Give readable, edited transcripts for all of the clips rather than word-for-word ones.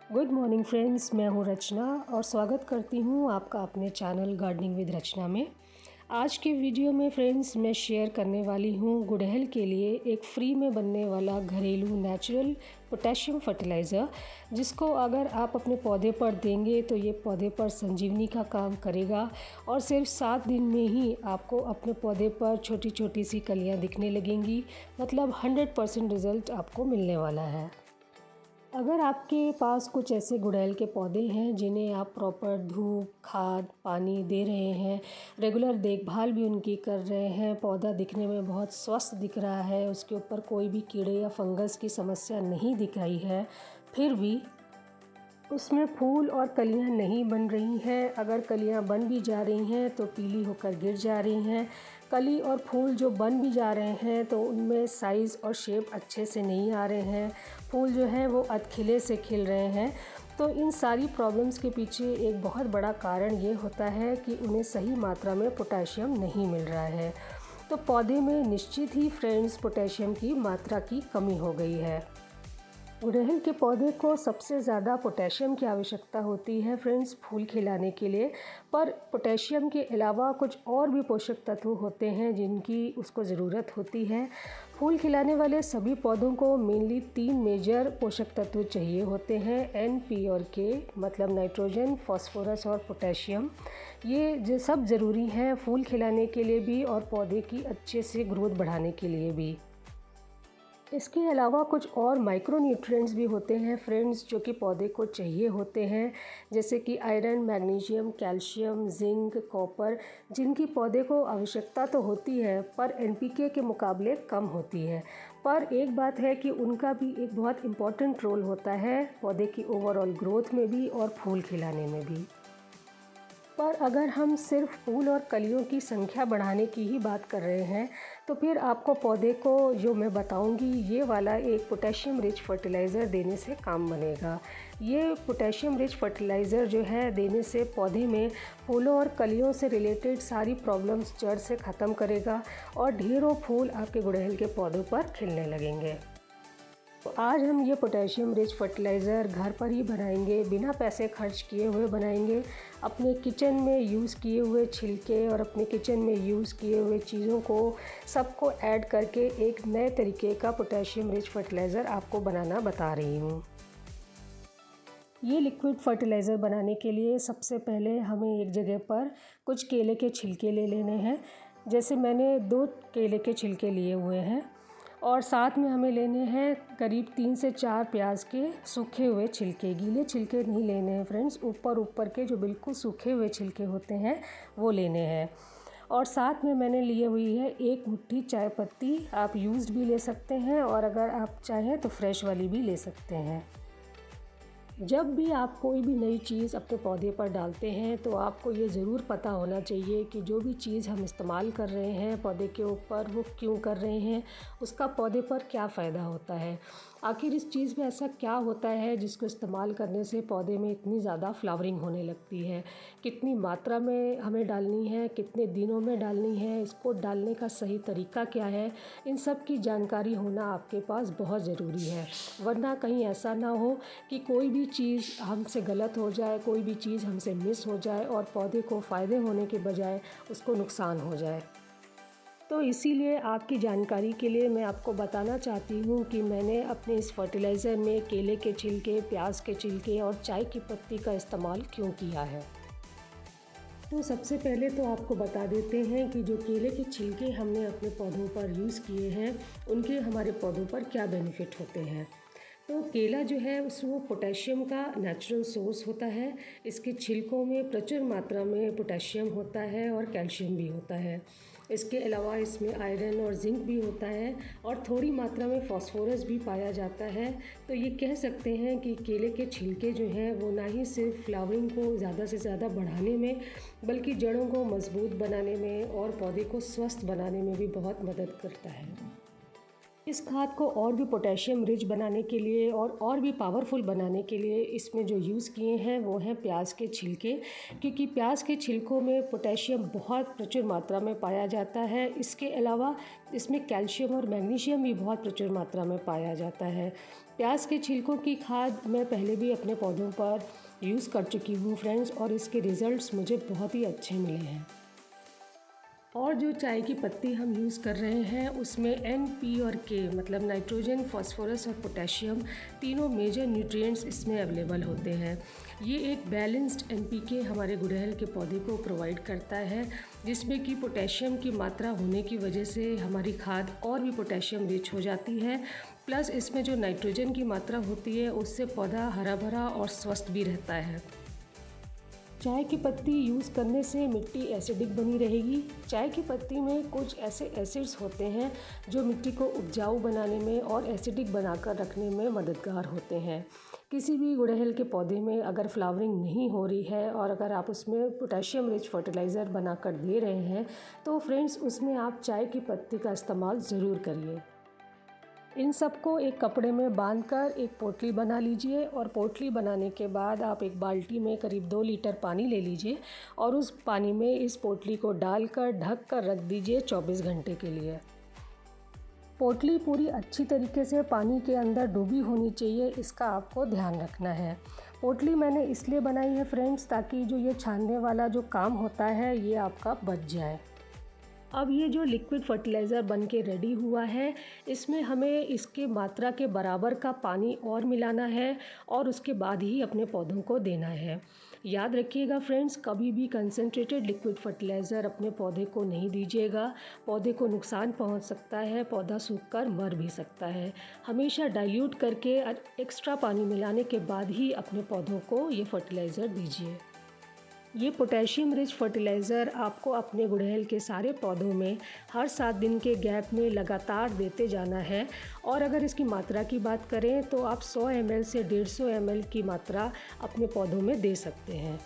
Good morning friends, मैं हूँ रचना और स्वागत करती हूँ आपका अपने चैनल गार्डनिंग विद रचना में। आज के वीडियो में फ्रेंड्स मैं शेयर करने वाली हूँ गुड़हल के लिए एक फ्री में बनने वाला घरेलू नेचुरल पोटेशियम फर्टिलाइज़र, जिसको अगर आप अपने पौधे पर देंगे तो ये पौधे पर संजीवनी का काम करेगा और सिर्फ 7 दिन में ही आपको अपने पौधे पर छोटी छोटी सी कलियाँ दिखने लगेंगी। मतलब 100% रिज़ल्ट आपको मिलने वाला है। अगर आपके पास कुछ ऐसे गुड़हल के पौधे हैं जिन्हें आप प्रॉपर धूप, खाद, पानी दे रहे हैं, रेगुलर देखभाल भी उनकी कर रहे हैं, पौधा दिखने में बहुत स्वस्थ दिख रहा है, उसके ऊपर कोई भी कीड़े या फंगस की समस्या नहीं दिख रही है, फिर भी उसमें फूल और कलियां नहीं बन रही हैं, अगर कलियां बन भी जा रही हैं तो पीली होकर गिर जा रही हैं, कली और फूल जो बन भी जा रहे हैं तो उनमें साइज़ और शेप अच्छे से नहीं आ रहे हैं, फूल जो हैं वो अधखिले से खिल रहे हैं। तो इन सारी प्रॉब्लम्स के पीछे एक बहुत बड़ा कारण ये होता है कि उन्हें सही मात्रा में पोटेशियम नहीं मिल रहा है। तो पौधे में निश्चित ही फ्रेंड्स पोटेशियम की मात्रा की कमी हो गई है। गुड़हल के पौधे को सबसे ज़्यादा पोटेशियम की आवश्यकता होती है फ्रेंड्स फूल खिलाने के लिए, पर पोटेशियम के अलावा कुछ और भी पोषक तत्व होते हैं जिनकी उसको ज़रूरत होती है। फूल खिलाने वाले सभी पौधों को मेनली 3 मेजर पोषक तत्व चाहिए होते हैं, एन, पी और के, मतलब नाइट्रोजन, फास्फोरस और पोटेशियम। ये जो सब ज़रूरी हैं फूल खिलाने के लिए भी और पौधे की अच्छे से ग्रोथ बढ़ाने के लिए भी। इसके अलावा कुछ और माइक्रो न्यूट्रिएंट्स भी होते हैं फ्रेंड्स जो कि पौधे को चाहिए होते हैं, जैसे कि iron, magnesium, calcium, zinc, copper, जिनकी पौधे को आवश्यकता तो होती है पर एनपीके के मुकाबले कम होती है। पर एक बात है कि उनका भी एक बहुत इम्पॉर्टेंट रोल होता है पौधे की ओवरऑल ग्रोथ में भी और फूल खिलाने में भी। पर अगर हम सिर्फ फूल और कलियों की संख्या बढ़ाने की ही बात कर रहे हैं तो फिर आपको पौधे को जो मैं बताऊंगी ये वाला एक पोटेशियम रिच फर्टिलाइज़र देने से काम बनेगा। ये पोटेशियम रिच फर्टिलाइज़र जो है देने से पौधे में फूलों और कलियों से रिलेटेड सारी प्रॉब्लम्स जड़ से ख़त्म करेगा और ढेरों फूल आपके गुड़हल के पौधों पर खिलने लगेंगे। तो आज हम ये पोटेशियम रिच फर्टिलाइज़र घर पर ही बनाएंगे, बिना पैसे खर्च किए हुए बनाएंगे। अपने किचन में यूज़ किए हुए छिलके और अपने किचन में यूज़ किए हुए चीज़ों को सबको ऐड करके एक नए तरीके का पोटेशियम रिच फर्टिलाइज़र आपको बनाना बता रही हूँ। ये लिक्विड फर्टिलाइज़र बनाने के लिए सबसे पहले हमें एक जगह पर कुछ केले के छिलके ले लेने हैं। जैसे मैंने 2 केले के छिलके लिए हुए हैं और साथ में हमें लेने हैं करीब 3 से 4 प्याज के सूखे हुए छिलके। गीले छिलके नहीं लेने हैं फ्रेंड्स, ऊपर के जो बिल्कुल सूखे हुए छिलके होते हैं वो लेने हैं। और साथ में मैंने लिए हुई है 1 मुट्ठी चाय पत्ती, आप यूज्ड भी ले सकते हैं और अगर आप चाहें तो फ्रेश वाली भी ले सकते हैं। जब भी आप कोई भी नई चीज़ अपने पौधे पर डालते हैं तो आपको ये ज़रूर पता होना चाहिए कि जो भी चीज़ हम इस्तेमाल कर रहे हैं पौधे के ऊपर वो क्यों कर रहे हैं, उसका पौधे पर क्या फ़ायदा होता है, आखिर इस चीज़ में ऐसा क्या होता है जिसको इस्तेमाल करने से पौधे में इतनी ज़्यादा फ्लावरिंग होने लगती है, कितनी मात्रा में हमें डालनी है, कितने दिनों में डालनी है, इसको डालने का सही तरीका क्या है, इन सब की जानकारी होना आपके पास बहुत ज़रूरी है। वरना कहीं ऐसा ना हो कि कोई भी चीज़ हमसे गलत हो जाए, कोई भी चीज़ हमसे मिस हो जाए और पौधे को फ़ायदे होने के बजाय उसको नुकसान हो जाए। तो इसीलिए आपकी जानकारी के लिए मैं आपको बताना चाहती हूँ कि मैंने अपने इस फर्टिलाइज़र में केले के छिलके, प्याज के छिलके और चाय की पत्ती का इस्तेमाल क्यों किया है। तो सबसे पहले तो आपको बता देते हैं कि जो केले के छिलके हमने अपने पौधों पर यूज़ किए हैं उनके हमारे पौधों पर क्या बेनिफिट होते हैं। तो केला जो है वो पोटेशियम का नेचुरल सोर्स होता है। इसके छिलकों में प्रचुर मात्रा में पोटेशियम होता है और कैल्शियम भी होता है। इसके अलावा इसमें आयरन और जिंक भी होता है और थोड़ी मात्रा में फास्फोरस भी पाया जाता है। तो ये कह सकते हैं कि केले के छिलके जो हैं वो ना ही सिर्फ फ्लावरिंग को ज़्यादा से ज़्यादा बढ़ाने में बल्कि जड़ों को मजबूत बनाने में और पौधे को स्वस्थ बनाने में भी बहुत मदद करता है। इस खाद को और भी पोटेशियम रिच बनाने के लिए और भी पावरफुल बनाने के लिए इसमें जो यूज़ किए हैं वो हैं प्याज के छिलके, क्योंकि प्याज के छिलकों में पोटेशियम बहुत प्रचुर मात्रा में पाया जाता है। इसके अलावा इसमें कैल्शियम और मैग्नीशियम भी बहुत प्रचुर मात्रा में पाया जाता है। प्याज के छिलकों की खाद मैं पहले भी अपने पौधों पर यूज़ कर चुकी हूँ फ्रेंड्स, और इसके रिज़ल्ट्स मुझे बहुत ही अच्छे मिले हैं। और जो चाय की पत्ती हम यूज़ कर रहे हैं उसमें एन, पी और के मतलब नाइट्रोजन, फास्फोरस और पोटेशियम तीनों मेजर न्यूट्रिएंट्स इसमें अवेलेबल होते हैं। ये एक बैलेंस्ड एनपीके हमारे गुड़हल के पौधे को प्रोवाइड करता है, जिसमें कि पोटेशियम की मात्रा होने की वजह से हमारी खाद और भी पोटेशियम रिच हो जाती है। प्लस इसमें जो नाइट्रोजन की मात्रा होती है उससे पौधा हरा भरा और स्वस्थ भी रहता है। चाय की पत्ती यूज़ करने से मिट्टी एसिडिक बनी रहेगी। चाय की पत्ती में कुछ ऐसे एसिड्स होते हैं जो मिट्टी को उपजाऊ बनाने में और एसिडिक बनाकर रखने में मददगार होते हैं। किसी भी गुड़हल के पौधे में अगर फ्लावरिंग नहीं हो रही है और अगर आप उसमें पोटेशियम रिच फर्टिलाइज़र बनाकर दे रहे हैं तो फ्रेंड्स उसमें आप चाय की पत्ती का इस्तेमाल ज़रूर करिए। इन सबको एक कपड़े में बांधकर एक पोटली बना लीजिए, और पोटली बनाने के बाद आप एक बाल्टी में करीब 2 लीटर पानी ले लीजिए और उस पानी में इस पोटली को डालकर ढक कर रख दीजिए 24 घंटे के लिए। पोटली पूरी अच्छी तरीके से पानी के अंदर डूबी होनी चाहिए, इसका आपको ध्यान रखना है। पोटली मैंने इसलिए बनाई है फ्रेंड्स ताकि जो ये छानने वाला जो काम होता है ये आपका बच जाए। अब ये जो लिक्विड फर्टिलाइज़र बन के रेडी हुआ है इसमें हमें इसके मात्रा के बराबर का पानी और मिलाना है और उसके बाद ही अपने पौधों को देना है। याद रखिएगा फ्रेंड्स, कभी भी कंसंट्रेटेड लिक्विड फर्टिलाइज़र अपने पौधे को नहीं दीजिएगा, पौधे को नुकसान पहुंच सकता है, पौधा सूखकर मर भी सकता है। हमेशा डाइल्यूट करके एक्स्ट्रा पानी मिलाने के बाद ही अपने पौधों को ये फर्टिलाइज़र दीजिए। ये पोटेशियम रिच फर्टिलाइज़र आपको अपने गुड़हल के सारे पौधों में हर 7 दिन के गैप में लगातार देते जाना है। और अगर इसकी मात्रा की बात करें तो आप 100 ml से 150 ml की मात्रा अपने पौधों में दे सकते हैं।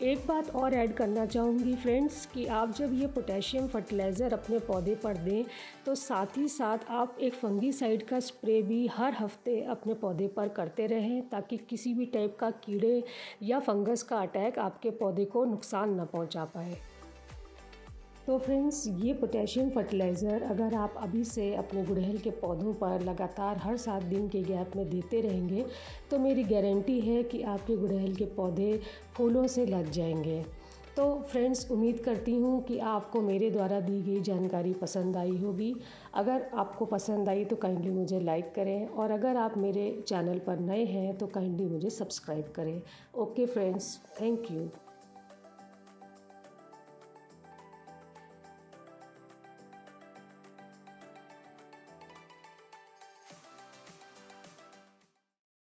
एक बात और ऐड करना चाहूँगी फ्रेंड्स कि आप जब ये पोटेशियम फर्टिलाइज़र अपने पौधे पर दें तो साथ ही साथ आप एक फंगीसाइड का स्प्रे भी हर हफ्ते अपने पौधे पर करते रहें, ताकि किसी भी टाइप का कीड़े या फंगस का अटैक आपके पौधे को नुकसान न पहुंचा पाए। तो फ्रेंड्स, ये पोटेशियम फर्टिलाइज़र अगर आप अभी से अपने गुड़हल के पौधों पर लगातार हर 7 दिन के गैप में देते रहेंगे तो मेरी गारंटी है कि आपके गुड़हल के पौधे फूलों से लग जाएंगे। तो फ्रेंड्स, उम्मीद करती हूँ कि आपको मेरे द्वारा दी गई जानकारी पसंद आई होगी। अगर आपको पसंद आई तो काइंडली मुझे लाइक करें, और अगर आप मेरे चैनल पर नए हैं तो काइंडली मुझे सब्सक्राइब करें। Okay friends, thank you.